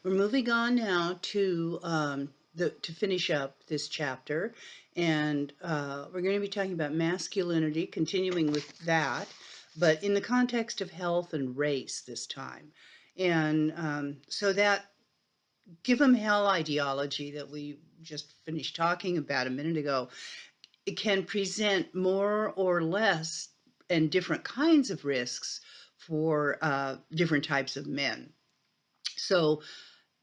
We're moving on now to to finish up this chapter, and we're going to be talking about masculinity, continuing with that, but in the context of health and race this time. And so that give 'em hell ideology that we just finished talking about a minute ago, it can present more or less and different kinds of risks for different types of men. So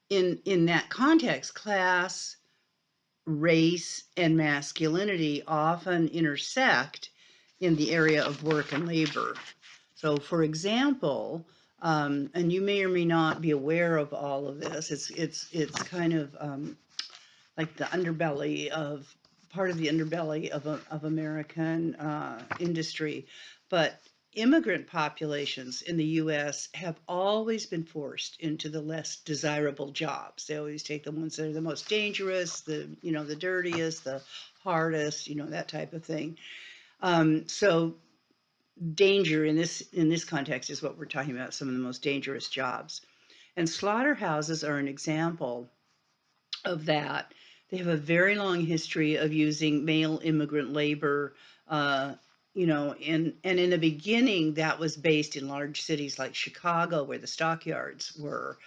in that context, class, race, and masculinity often intersect in the area of work and labor. So, for example, and you may or may not be aware of all of this. It's kind of like the underbelly of part of the underbelly of American industry, but immigrant populations in the U.S. have always been forced into the less desirable jobs. They always take the ones that are the most dangerous, the dirtiest, the hardest, that type of thing. So danger in this context is what we're talking about, some of the most dangerous jobs. And slaughterhouses are an example of that. They have a very long history of using male immigrant labor, and in the beginning, that was based in large cities like Chicago, where the stockyards were,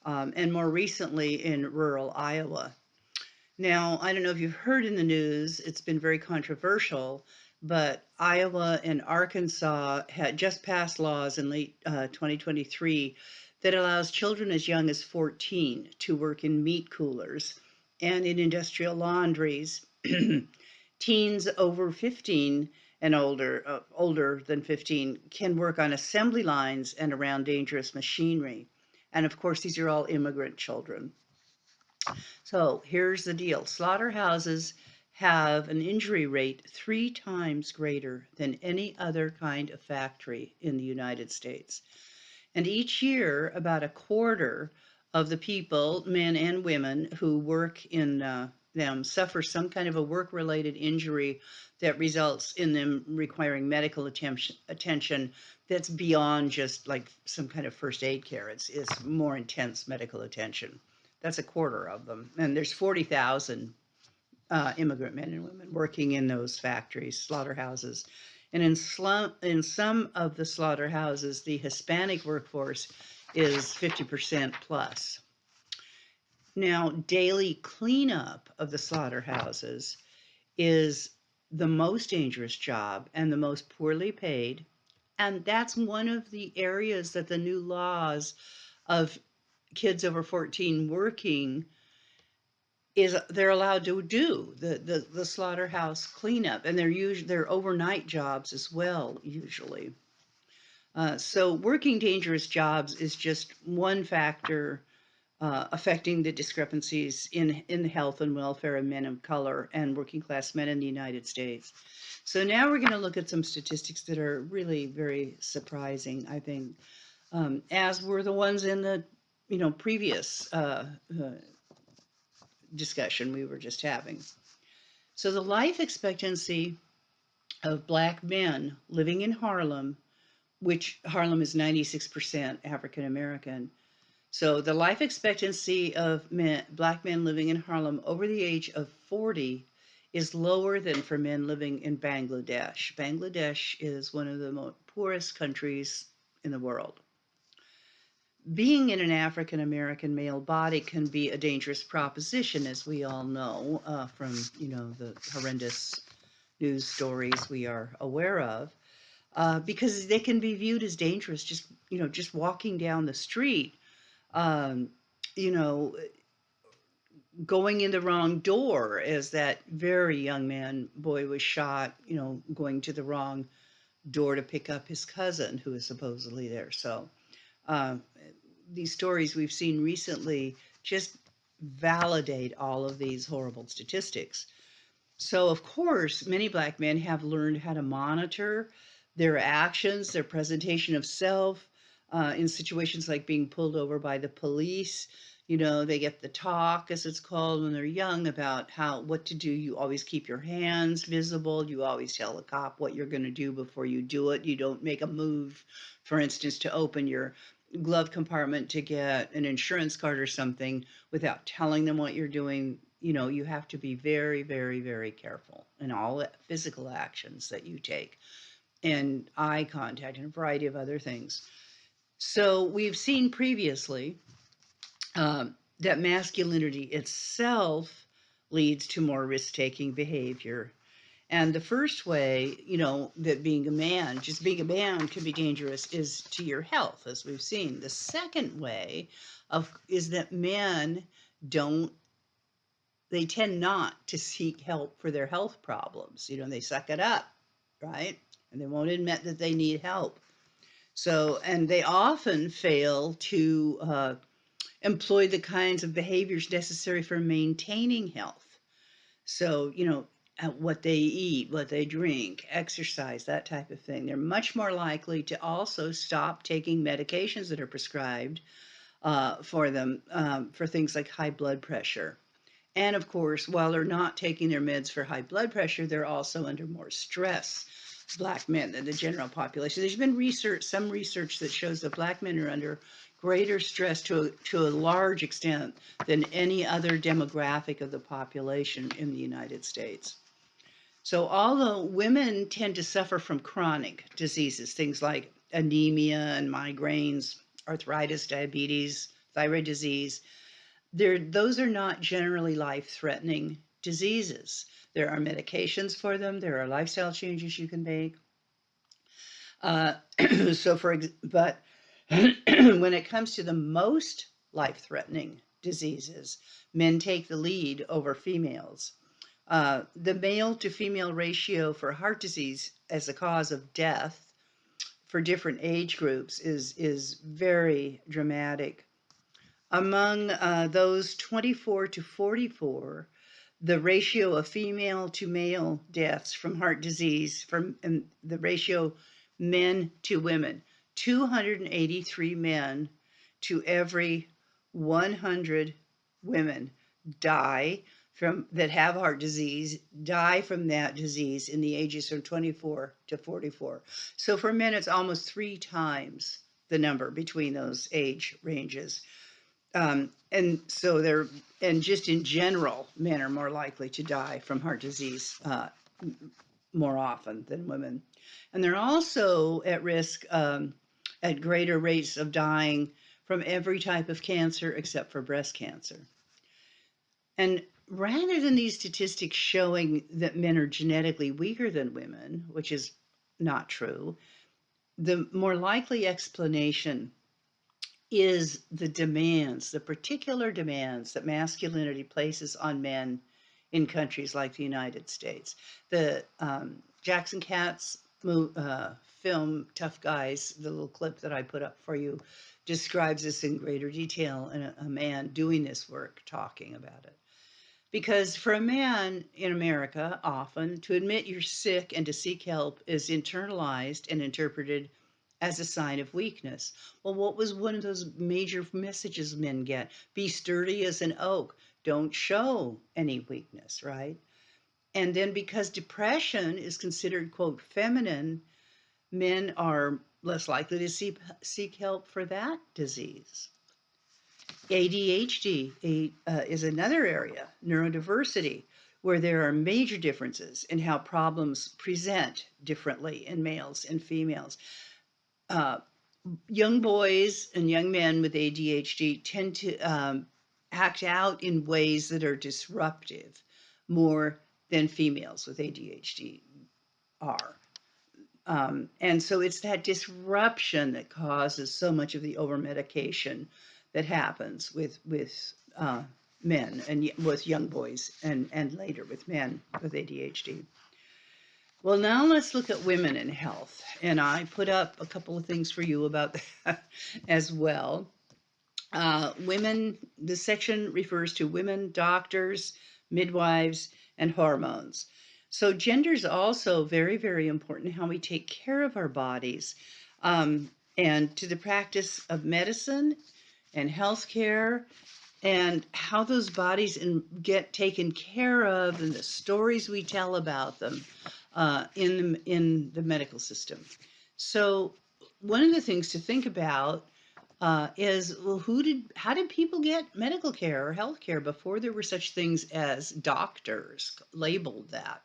and more recently in rural Iowa. Now, I don't know if you've heard in the news, it's been very controversial, but Iowa and Arkansas had just passed laws in late 2023 that allows children as young as 14 to work in meat coolers and in industrial laundries. Teens over 15 and older than 15, can work on assembly lines and around dangerous machinery. And of course, these are all immigrant children. So here's the deal. Slaughterhouses have an injury rate 3 times greater than any other kind of factory in the United States. And each year, about a quarter of the people, men and women, who work in them suffer some kind of a work-related injury that results in them requiring medical attention that's beyond just like some kind of first aid care. It's more intense medical attention. That's a quarter of them. And there's 40,000 immigrant men and women working in those factories, slaughterhouses. And in some of the slaughterhouses, the Hispanic workforce is 50% plus. Now, daily cleanup of the slaughterhouses is the most dangerous job and the most poorly paid. And that's one of the areas that the new laws of kids over 14 working is they're allowed to do the slaughterhouse cleanup, and they're overnight jobs as well usually. So working dangerous jobs is just one factor affecting the discrepancies in the health and welfare of men of color and working class men in the United States. So now we're going to look at some statistics that are really very surprising, I think, as were the ones in the previous discussion we were just having. So the life expectancy of Black men living in Harlem, which Harlem is 96% African American. So the life expectancy of Black men living in Harlem over the age of 40 is lower than for men living in Bangladesh. Bangladesh is one of the most poorest countries in the world. Being in an African American male body can be a dangerous proposition, as we all know from the horrendous news stories we are aware of, because they can be viewed as dangerous. Just walking down the street, um, you know, going in the wrong door, as that very young boy was shot. Going to the wrong door to pick up his cousin who is supposedly there. So. Uh, these stories we've seen recently just validate all of these horrible statistics. So, of course, many Black men have learned how to monitor their actions, their presentation of self in situations like being pulled over by the police. They get the talk, as it's called, when they're young about what to do. You always keep your hands visible. You always tell the cop what you're going to do before you do it. You don't make a move, for instance, to open your glove compartment to get an insurance card or something without telling them what you're doing. You have to be very, very, very careful in all physical actions that you take, and eye contact and a variety of other things. So we've seen previously that masculinity itself leads to more risk-taking behavior. And the first way, that being a man, just being a man can be dangerous is to your health, as we've seen. The second way is that men don't, they tend not to seek help for their health problems. They suck it up, right? And they won't admit that they need help. So, and they often fail to employ the kinds of behaviors necessary for maintaining health. So, what they eat, what they drink, exercise, that type of thing. They're much more likely to also stop taking medications that are prescribed for them for things like high blood pressure. And of course, while they're not taking their meds for high blood pressure, they're also under more stress, Black men, than the general population. There's been some research that shows that Black men are under greater stress to a large extent than any other demographic of the population in the United States. So although women tend to suffer from chronic diseases, things like anemia and migraines, arthritis, diabetes, thyroid disease, those are not generally life-threatening diseases. There are medications for them. There are lifestyle changes you can make. Uh, but when it comes to the most life-threatening diseases, men take the lead over females. The male to female ratio for heart disease as a cause of death for different age groups is very dramatic. Among those 24 to 44, the ratio of female to male deaths from heart disease, and the ratio men to women, 283 men to every 100 women die that have heart disease, die from that disease in the ages from 24 to 44. So for men, it's almost 3 times the number between those age ranges. And just in general, men are more likely to die from heart disease more often than women. And they're also at risk at greater rates of dying from every type of cancer except for breast cancer. And rather than these statistics showing that men are genetically weaker than women, which is not true, the more likely explanation is the particular demands that masculinity places on men in countries like the United States. The Jackson Katz film, Tough Guys, the little clip that I put up for you, describes this in greater detail, and a man doing this work talking about it. Because for a man in America, often, to admit you're sick and to seek help is internalized and interpreted as a sign of weakness. Well, what was one of those major messages men get? Be sturdy as an oak. Don't show any weakness, right? And then because depression is considered, quote, feminine, men are less likely to seek help for that disease. ADHD is another area, neurodiversity, where there are major differences in how problems present differently in males and females. Young boys and young men with ADHD tend to act out in ways that are disruptive more than females with ADHD are. And so it's that disruption that causes so much of the over-medication that happens with men and with young boys and later with men with ADHD. Well, now let's look at women in health. And I put up a couple of things for you about that as well. Women, this section refers to women, doctors, midwives, and hormones. So gender is also very, very important in how we take care of our bodies, and to the practice of medicine and healthcare, and how those bodies get taken care of, and the stories we tell about them in the medical system. So one of the things to think about is, well, how did people get medical care or health care before there were such things as doctors labeled that?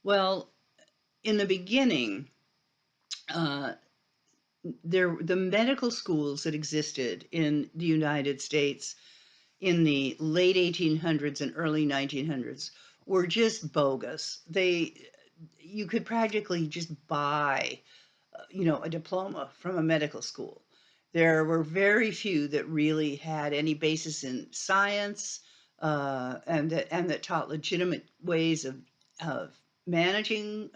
Well, in the beginning, uh, the medical schools that existed in the United States in the late 1800s and early 1900s were just bogus. You could practically just buy, a diploma from a medical school. There were very few that really had any basis in science, and that taught legitimate ways of managing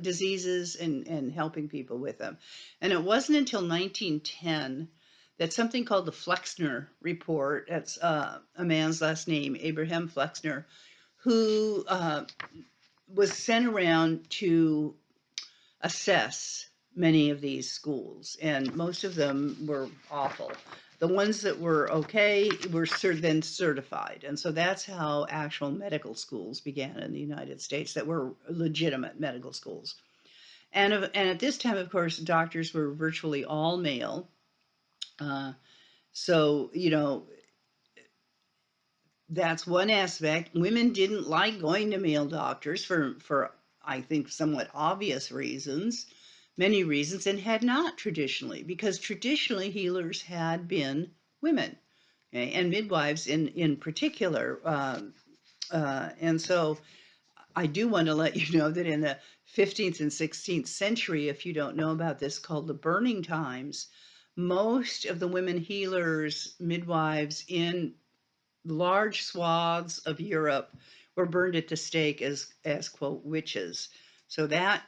diseases and helping people with them. And it wasn't until 1910 that something called the Flexner Report, that's a man's last name, Abraham Flexner, who was sent around to assess many of these schools, and most of them were awful. The ones that were okay were then certified, and so that's how actual medical schools began in the United States that were legitimate medical schools. And at this time, of course, doctors were virtually all male. Uh, so, that's one aspect. Women didn't like going to male doctors for I think somewhat obvious reasons, many reasons, and had not traditionally, because traditionally healers had been women, okay, and midwives in particular. And so I do want to let you know that in the 15th and 16th century, if you don't know about this, called the Burning Times, most of the women healers, midwives in large swaths of Europe were burned at the stake as quote witches. So that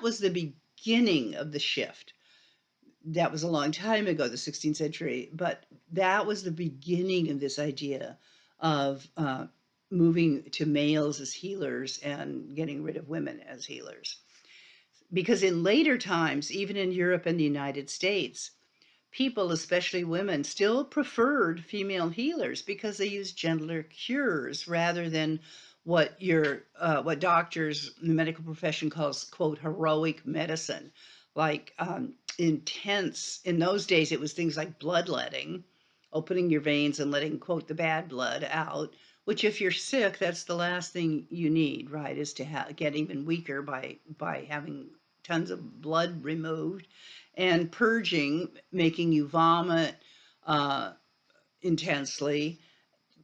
was the beginning of the shift. That was a long time ago, the 16th century, but that was the beginning of this idea of moving to males as healers and getting rid of women as healers. Because in later times, even in Europe and the United States, people, especially women, still preferred female healers because they used gentler cures rather than what doctors in the medical profession calls quote heroic medicine, like intense. In those days, it was things like bloodletting, opening your veins and letting quote the bad blood out. Which, if you're sick, that's the last thing you need, right? Is to get even weaker by having tons of blood removed, and purging, making you vomit uh, intensely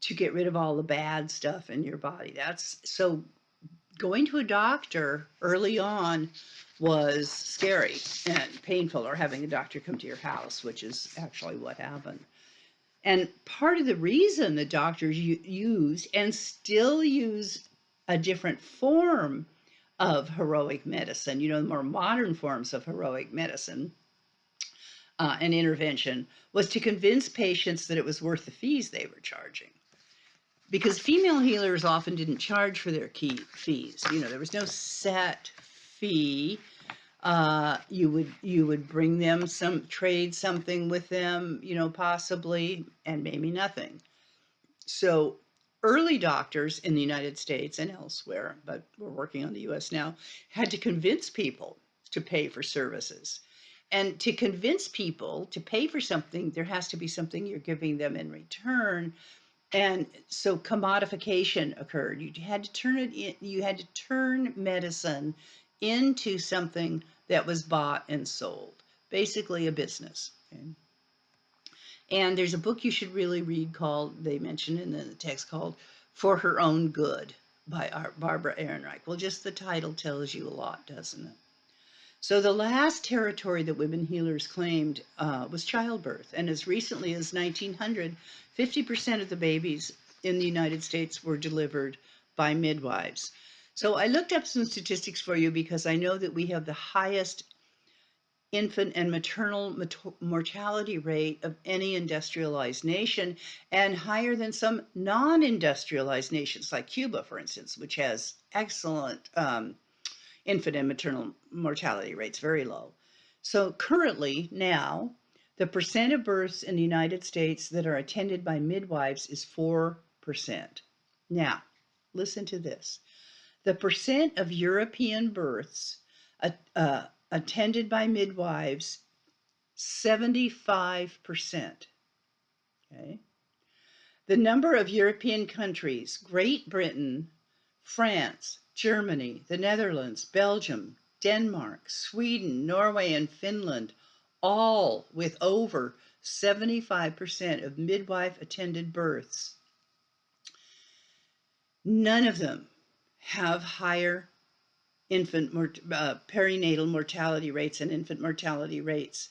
to get rid of all the bad stuff in your body. That's so going to a doctor early on was scary and painful, or having a doctor come to your house, which is actually what happened. And part of the reason the doctors use and still use a different form of heroic medicine, the more modern forms of heroic medicine, and intervention, was to convince patients that it was worth the fees they were charging. Because female healers often didn't charge for their key fees. There was no set fee. You would bring them trade something with them, possibly, and maybe nothing. So early doctors in the United States and elsewhere, but we're working on the US now, had to convince people to pay for services. And to convince people to pay for something, there has to be something you're giving them in return. And so commodification occurred. You had to turn medicine into something that was bought and sold, basically a business. Okay? And there's a book you should really read called, they mention in the text, called For Her Own Good by Barbara Ehrenreich. Well, just the title tells you a lot, doesn't it? So the last territory that women healers claimed was childbirth. And as recently as 1900, 50% of the babies in the United States were delivered by midwives. So I looked up some statistics for you because I know that we have the highest infant and maternal mortality rate of any industrialized nation, and higher than some non-industrialized nations like Cuba, for instance, which has excellent infant and maternal mortality rates, very low. So currently now, the percent of births in the United States that are attended by midwives is 4%. Now, listen to this. The percent of European births attended by midwives 75%. Okay. The number of European countries, Great Britain, France, Germany, the Netherlands, Belgium, Denmark, Sweden, Norway, and Finland, all with over 75% of midwife attended births. None of them have higher perinatal mortality rates and infant mortality rates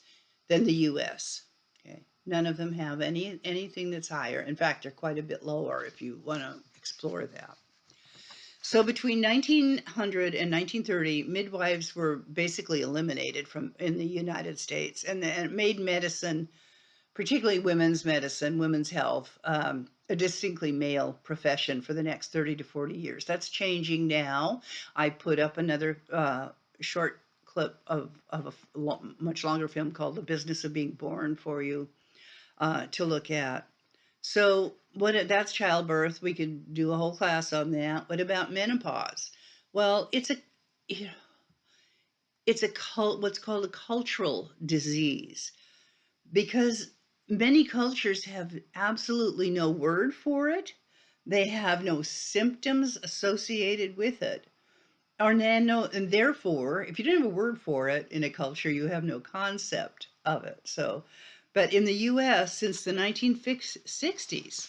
than the US. Okay. None of them have anything that's higher. In fact, they're quite a bit lower if you want to explore that. So between 1900 and 1930, midwives were basically eliminated in the United States, and it made medicine, particularly women's medicine, women's health, a distinctly male profession for the next 30 to 40 years. That's changing now. I put up another short clip of a much longer film called The Business of Being Born for you to look at. So that's childbirth. We could do a whole class on that. What about menopause? Well, it's what's called a cultural disease, because many cultures have absolutely no word for it. They have no symptoms associated with it. And therefore, if you don't have a word for it in a culture, you have no concept of it. But in the US, since the 1960s,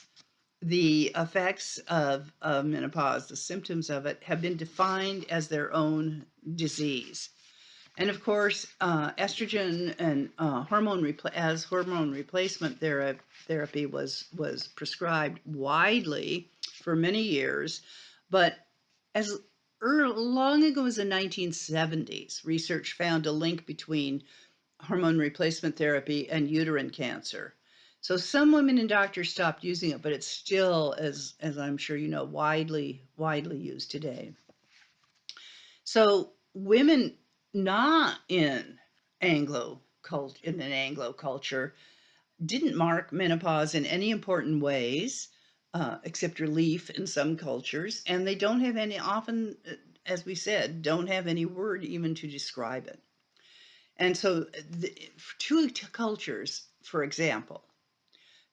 the effects of menopause, the symptoms of it, have been defined as their own disease. And of course, estrogen and hormone replacement therapy was prescribed widely for many years, but as long ago as the 1970s, research found a link between hormone replacement therapy and uterine cancer. So some women and doctors stopped using it, but it's still, as I'm sure you know, widely used today. So women not in an Anglo culture didn't mark menopause in any important ways, except relief in some cultures, and they don't have any, often, as we said, don't have any word even to describe it. And so two cultures, for example,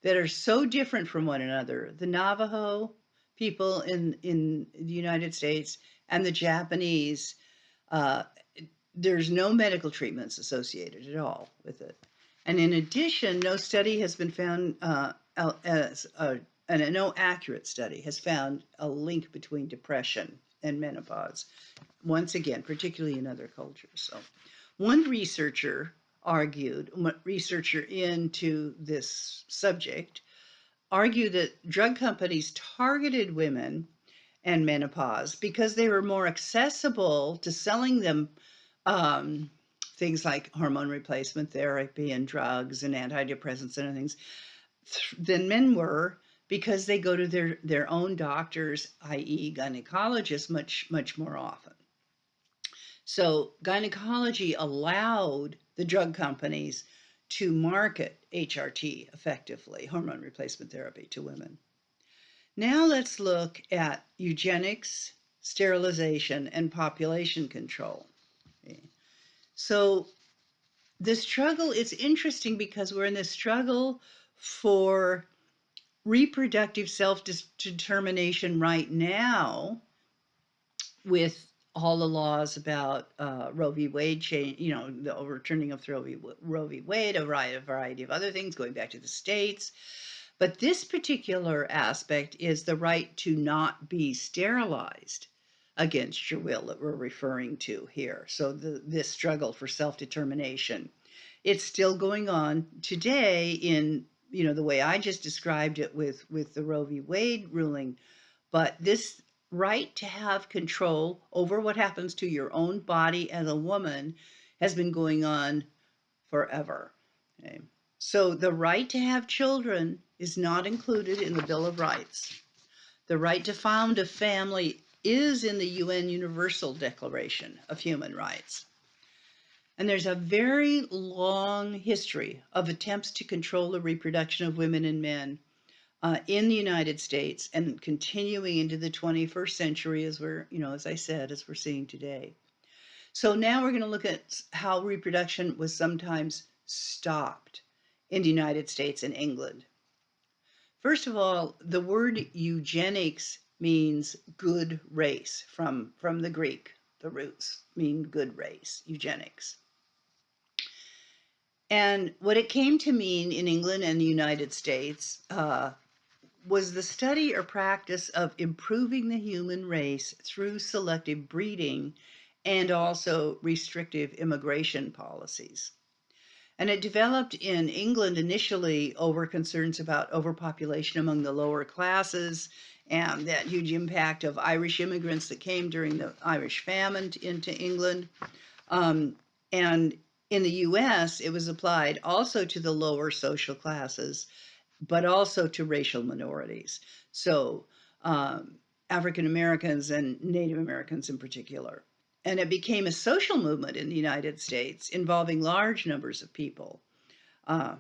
that are so different from one another, the Navajo people in the United States and the Japanese, uh, there's no medical treatments associated at all with it. And in addition, no study has been found, and no accurate study has found a link between depression and menopause, once again, particularly in other cultures. So one researcher into this subject, argued that drug companies targeted women and menopause because they were more accessible to selling them things like hormone replacement therapy and drugs and antidepressants and things than men were, because they go to their own doctors, i.e. gynecologists, much more often. So gynecology allowed the drug companies to market HRT effectively, hormone replacement therapy, to women. Now let's look at eugenics, sterilization, and population control. Okay. So the struggle is interesting because we're in this struggle for reproductive self-determination right now, with all the laws about Roe v. Wade change, the overturning of Roe v. Wade, a variety of other things going back to the states. But this particular aspect is the right to not be sterilized against your will that we're referring to here. So this struggle for self-determination, it's still going on today in, the way I just described it with the Roe v. Wade ruling. But this right to have control over what happens to your own body as a woman has been going on forever. Okay. So the right to have children is not included in the Bill of Rights. The right to found a family is in the UN Universal Declaration of Human Rights. And there's a very long history of attempts to control the reproduction of women and men in the United States, and continuing into the 21st century, as as I said, as we're seeing today. So now we're going to look at how reproduction was sometimes stopped in the United States and England. First of all, the word eugenics means good race from the Greek. The roots mean good race, eugenics. And what it came to mean in England and the United States was the study or practice of improving the human race through selective breeding and also restrictive immigration policies. And it developed in England initially over concerns about overpopulation among the lower classes and that huge impact of Irish immigrants that came during the Irish famine into England. And in the US, it was applied also to the lower social classes, but also to racial minorities. So African Americans and Native Americans in particular. And it became a social movement in the United States involving large numbers of people. Uh,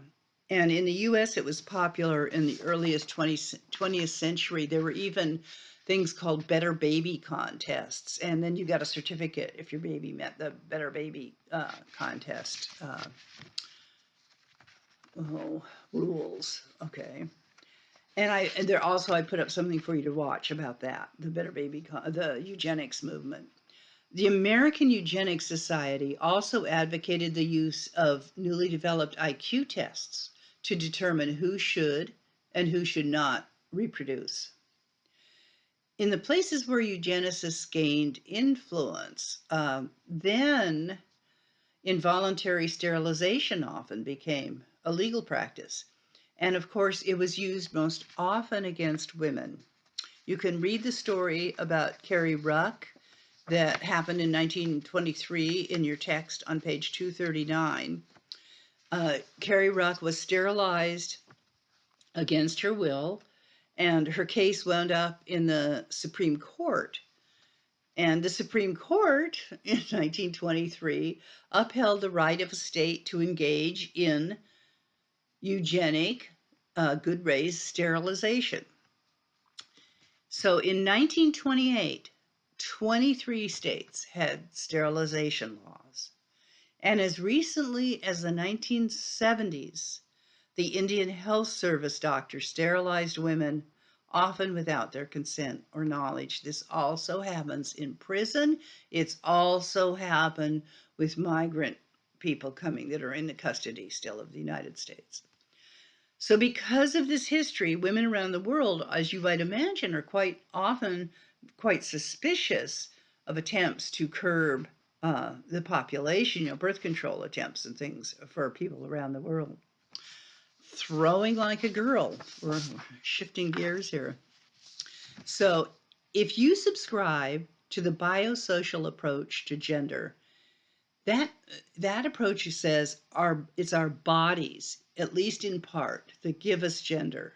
and in the US, it was popular in the earliest 20th century. There were even things called Better Baby contests. And then you got a certificate if your baby met the Better Baby contest rules. Okay. And there also, I put up something for you to watch about that, the Better Baby, the eugenics movement. The American Eugenics Society also advocated the use of newly developed IQ tests to determine who should and who should not reproduce. In the places where eugenicists gained influence, then involuntary sterilization often became a legal practice. And of course, it was used most often against women. You can read the story about Carrie Ruck that happened in 1923 in your text on page 239. Carrie Ruck was sterilized against her will, and her case wound up in the Supreme Court. And the Supreme Court in 1923 upheld the right of a state to engage in eugenic, good race sterilization. So in 1928, 23 states had sterilization laws. And as recently as the 1970s, the Indian Health Service doctors sterilized women, often without their consent or knowledge. This also happens in prison. It's also happened with migrant people coming that are in the custody still of the United States. So because of this history, women around the world, as you might imagine, are quite often quite suspicious of attempts to curb the population, birth control attempts and things for people around the world. Throwing like a girl. We're shifting gears here. So if you subscribe to the biosocial approach to gender, that approach says it's our bodies, at least in part, that give us gender.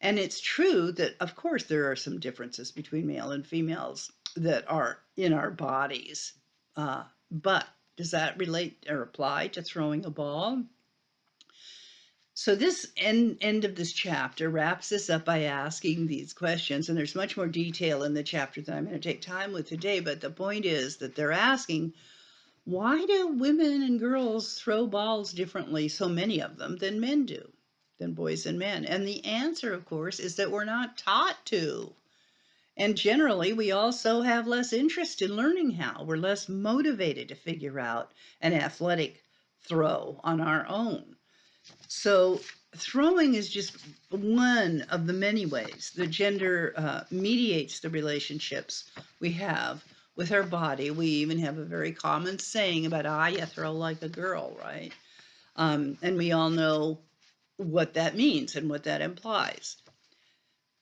And it's true that, of course, there are some differences between male and females that are in our bodies. But does that relate or apply to throwing a ball? So this end of this chapter wraps this up by asking these questions, and there's much more detail in the chapter that I'm going to take time with today, but the point is that they're asking, why do women and girls throw balls differently, so many of them, than men do, than boys and men? And the answer, of course, is that we're not taught to. And generally, we also have less interest in learning how. We're less motivated to figure out an athletic throw on our own. So throwing is just one of the many ways that gender mediates the relationships we have with our body. We even have a very common saying about, you throw like a girl, right? And we all know what that means and what that implies.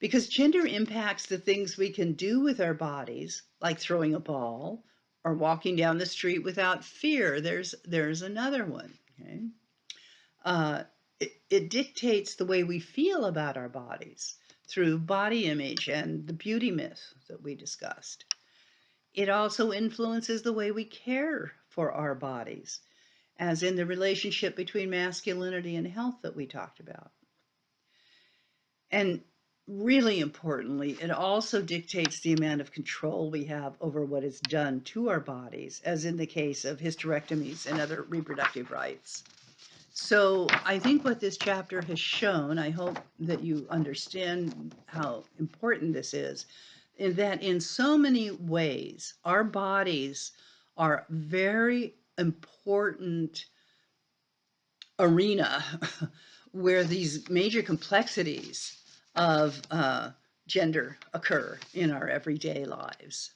Because gender impacts the things we can do with our bodies, like throwing a ball or walking down the street without fear. There's another one, okay? It dictates the way we feel about our bodies through body image and the beauty myth that we discussed. It also influences the way we care for our bodies, as in the relationship between masculinity and health that we talked about. And really importantly, it also dictates the amount of control we have over what is done to our bodies, as in the case of hysterectomies and other reproductive rights. So I think what this chapter has shown, I hope that you understand how important this is that in so many ways, our bodies are very important arena where these major complexities of gender occur in our everyday lives.